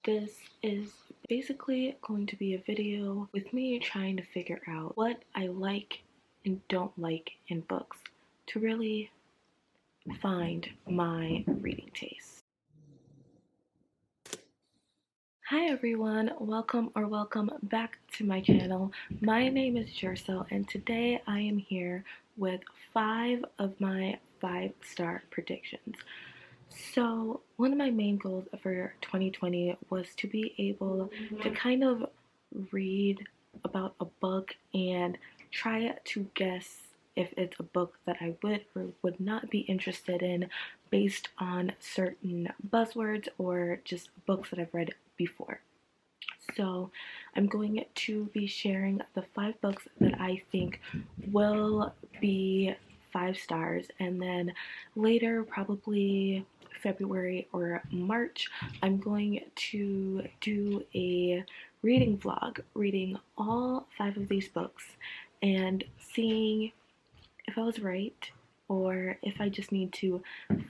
This is basically going to be a video with me trying to figure out what I like and don't like in books to really find my reading taste. Hi everyone, welcome back to my channel. My name is Jerso and today I am here with 5 of my 5-star predictions. So one of my main goals for 2020 was to be able to kind of read about a book and try to guess if it's a book that I would or would not be interested in based on certain buzzwords or just books that I've read before. So I'm going to be sharing the 5 books that I think will be 5 stars, and then later, probably February or March, I'm going to do a reading vlog reading all 5 of these books and seeing if I was right or if I just need to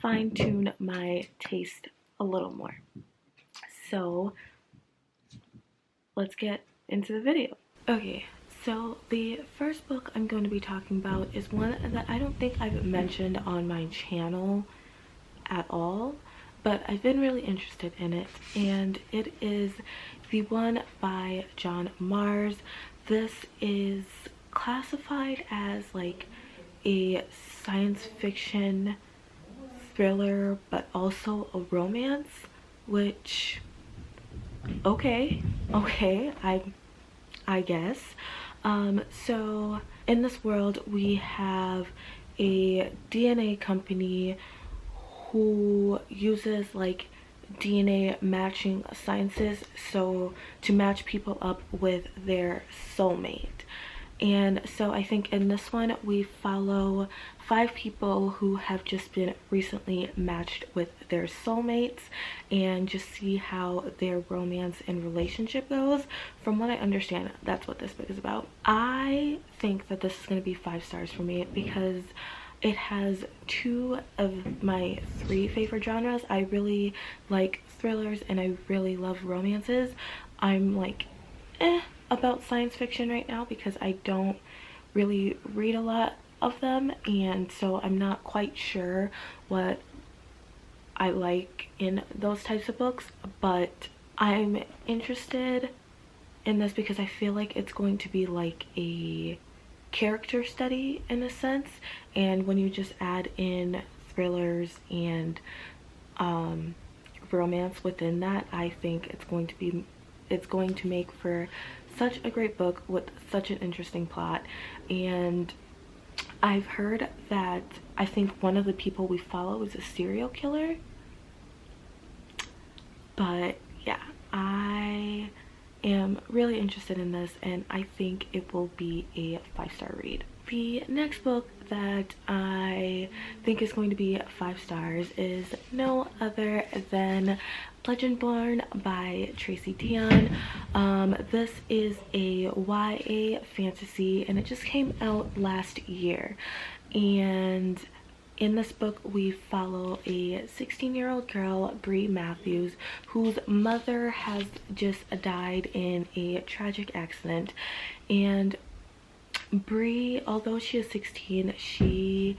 fine tune my taste a little more. So let's get into the video. Okay, so the first book I'm going to be talking about is one that I don't think I've mentioned on my channel at all, but I've been really interested in it, and it is the one by John Marrs. This is classified as like a science fiction thriller, but also a romance, which okay, I guess. So in this world we have a DNA company who uses like DNA matching sciences so to match people up with their soulmate. And so I think in this one we follow 5 people who have just been recently matched with their soulmates and just see how their romance and relationship goes. From what I understand, that's what this book is about. I think that this is going to be 5 stars for me because it has 2 of my 3 favorite genres. I really like thrillers and I really love romances. I'm like about science fiction right now because I don't really read a lot of them, and so I'm not quite sure what I like in those types of books, but I'm interested in this because I feel like it's going to be like a character study in a sense, and when you just add in thrillers and romance within that, I think it's going to make for such a great book with such an interesting plot. And I've heard that I think one of the people we follow is a serial killer, but yeah, I am really interested in this and I think it will be a 5-star read. The next book that I think is going to be 5 stars is no other than Legendborn by Tracy Deonn. This is a YA fantasy and it just came out last year, and in this book we follow a 16-year-old girl, Bree Matthews, whose mother has just died in a tragic accident. And Bree, although she is 16, she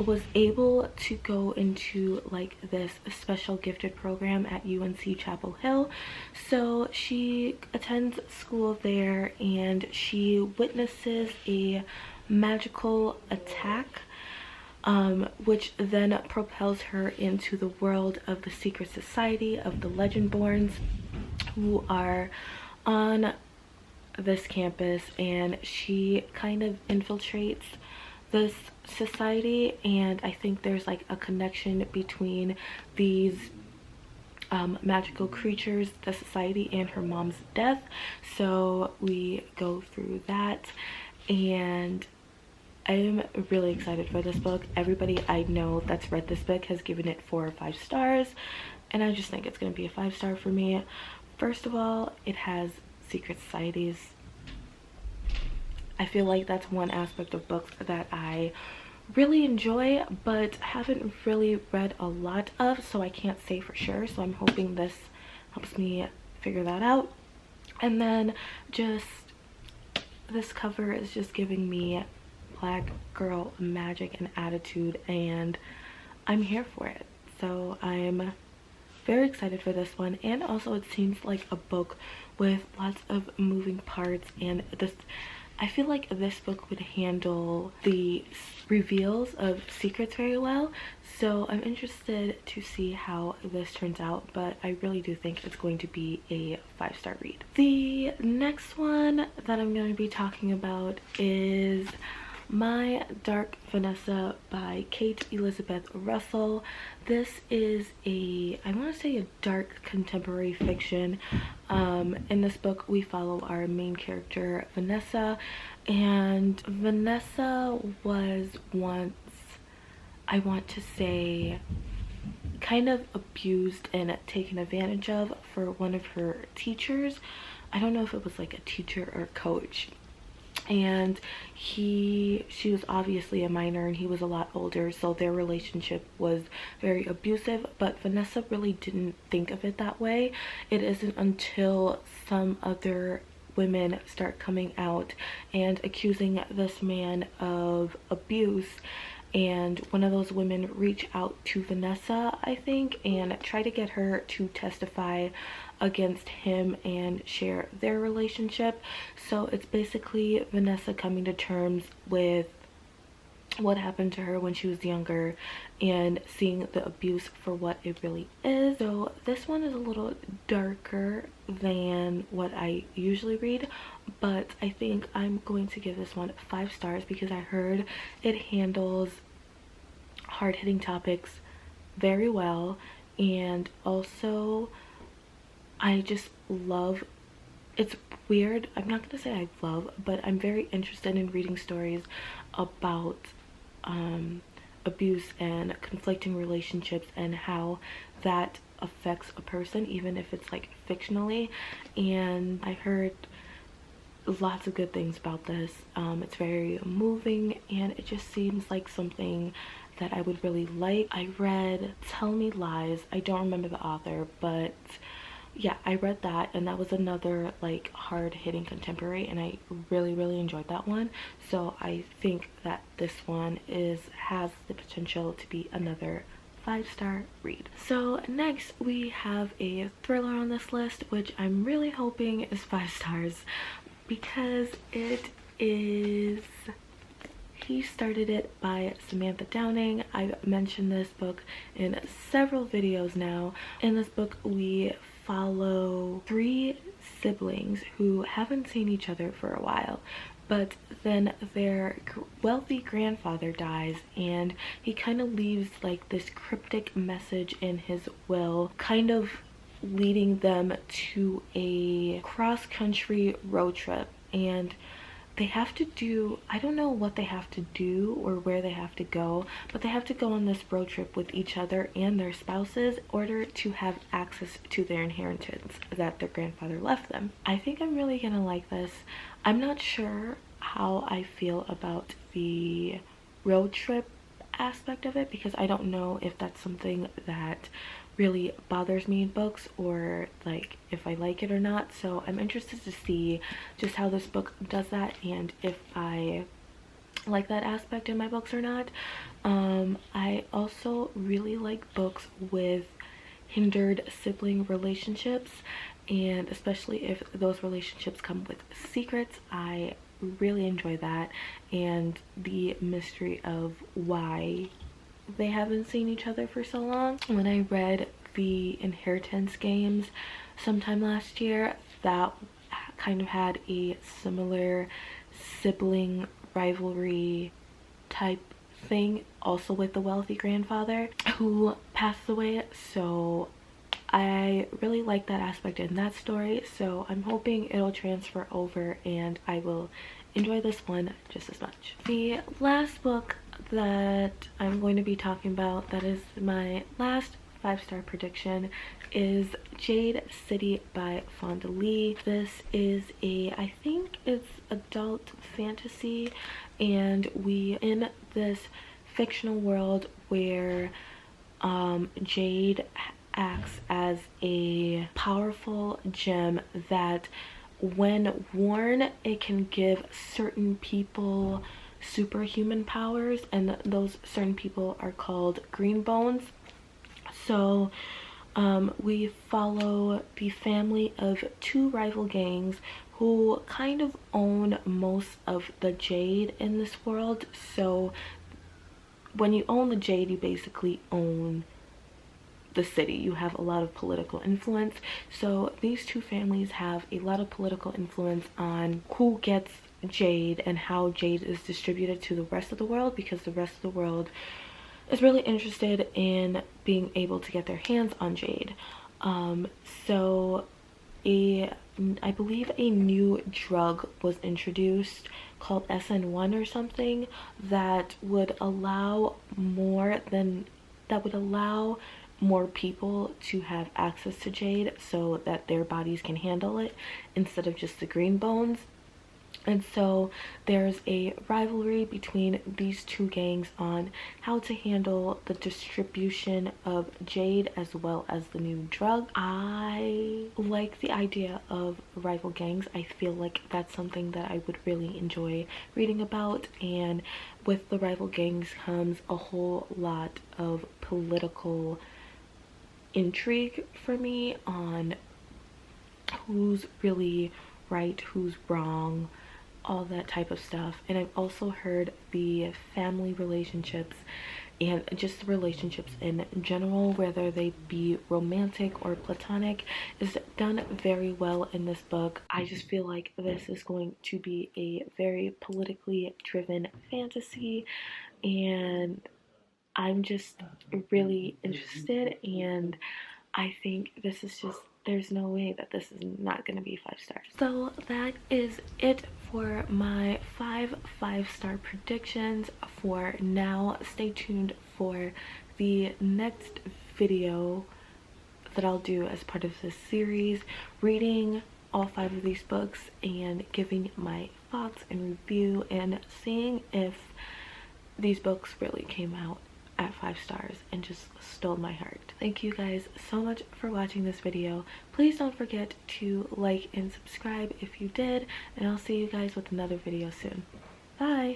was able to go into like this special gifted program at UNC Chapel Hill. So she attends school there and she witnesses a magical attack, which then propels her into the world of the secret society of the Legendborns, who are on this campus, and she kind of infiltrates this society, and I think there's like a connection between these magical creatures, the society, and her mom's death. So we go through that, and I'm really excited for this book. Everybody I know that's read this book has given it 4 or 5 stars, and I just think it's going to be a 5-star for me. First of all, it has secret societies. I feel like that's one aspect of books that I really enjoy but haven't really read a lot of, so I can't say for sure. So I'm hoping this helps me figure that out. And then just this cover is just giving me black girl magic and attitude, and I'm here for it. So I'm very excited for this one. And also it seems like a book with lots of moving parts, and this, I feel like this book would handle the reveals of secrets very well. So I'm interested to see how this turns out, but I really do think it's going to be a 5-star read. The next one that I'm going to be talking about is My Dark Vanessa by Kate Elizabeth Russell. This is a, I want to say, a dark contemporary fiction. In this book we follow our main character Vanessa, and Vanessa was once, I want to say, kind of abused and taken advantage of for one of her teachers. I don't know if it was like a teacher or coach, and she was obviously a minor and he was a lot older, so their relationship was very abusive, but Vanessa really didn't think of it that way. It isn't until some other women start coming out and accusing this man of abuse, and one of those women reach out to Vanessa, I think, and try to get her to testify against him and share their relationship. So it's basically Vanessa coming to terms with what happened to her when she was younger and seeing the abuse for what it really is. So this one is a little darker than what I usually read, but I think I'm going to give this one 5 stars because I heard it handles hard-hitting topics very well, and also I just love, it's weird, I'm not gonna say I love, but I'm very interested in reading stories about abuse and conflicting relationships and how that affects a person, even if it's like fictionally. And I heard lots of good things about this. It's very moving, and it just seems like something that I would really like. I read Tell Me Lies, I don't remember the author, but yeah, I read that, and that was another like hard-hitting contemporary, and I really enjoyed that one. So I think that this one has the potential to be another 5-star read. So next we have a thriller on this list, which I'm really hoping is 5 stars because it is He Started It by Samantha Downing. I've mentioned this book in several videos now. In this book we follow 3 siblings who haven't seen each other for a while, but then their wealthy grandfather dies, and he kind of leaves like this cryptic message in his will, kind of leading them to a cross-country road trip. And they have to do, I don't know what they have to do or where they have to go, but they have to go on this road trip with each other and their spouses in order to have access to their inheritance that their grandfather left them. I think I'm really gonna like this. I'm not sure how I feel about the road trip aspect of it because I don't know if that's something that really bothers me in books, or like if I like it or not. So I'm interested to see just how this book does that and if I like that aspect in my books or not. I also really like books with hindered sibling relationships, and especially if those relationships come with secrets. I really enjoy that, and the mystery of why they haven't seen each other for so long. When I read the Inheritance Games sometime last year, that kind of had a similar sibling rivalry type thing, also with the wealthy grandfather who passed away. So I really like that aspect in that story, so I'm hoping it'll transfer over and I will enjoy this one just as much. The last book that I'm going to be talking about, that is my last 5-star prediction, is Jade City by Fonda Lee. This is I think it's adult fantasy, and we in this fictional world where Jade acts as a powerful gem that when worn, it can give certain people superhuman powers, and those certain people are called green bones. So we follow the family of two rival gangs who kind of own most of the jade in this world. So when you own the jade, you basically own the city. You have a lot of political influence. So these two families have a lot of political influence on who gets jade and how jade is distributed to the rest of the world, because the rest of the world is really interested in being able to get their hands on jade. So I believe a new drug was introduced called SN1 or something that would allow more people to have access to jade so that their bodies can handle it instead of just the green bones. And so there's a rivalry between these two gangs on how to handle the distribution of jade as well as the new drug. I like the idea of rival gangs. I feel like that's something that I would really enjoy reading about, and with the rival gangs comes a whole lot of political intrigue for me on who's really right, who's wrong, all that type of stuff. And I've also heard the family relationships and just the relationships in general, whether they be romantic or platonic, is done very well in this book. I just feel like this is going to be a very politically driven fantasy, and I'm just really interested, and I think this is just, there's no way that this is not going to be 5 stars. So that is it for my 5-star predictions for now. Stay tuned for the next video that I'll do as part of this series, reading all 5 of these books and giving my thoughts and review and seeing if these books really came out at 5 stars and just stole my heart. Thank you guys so much for watching this video. Please don't forget to like and subscribe if you did, and I'll see you guys with another video soon. Bye!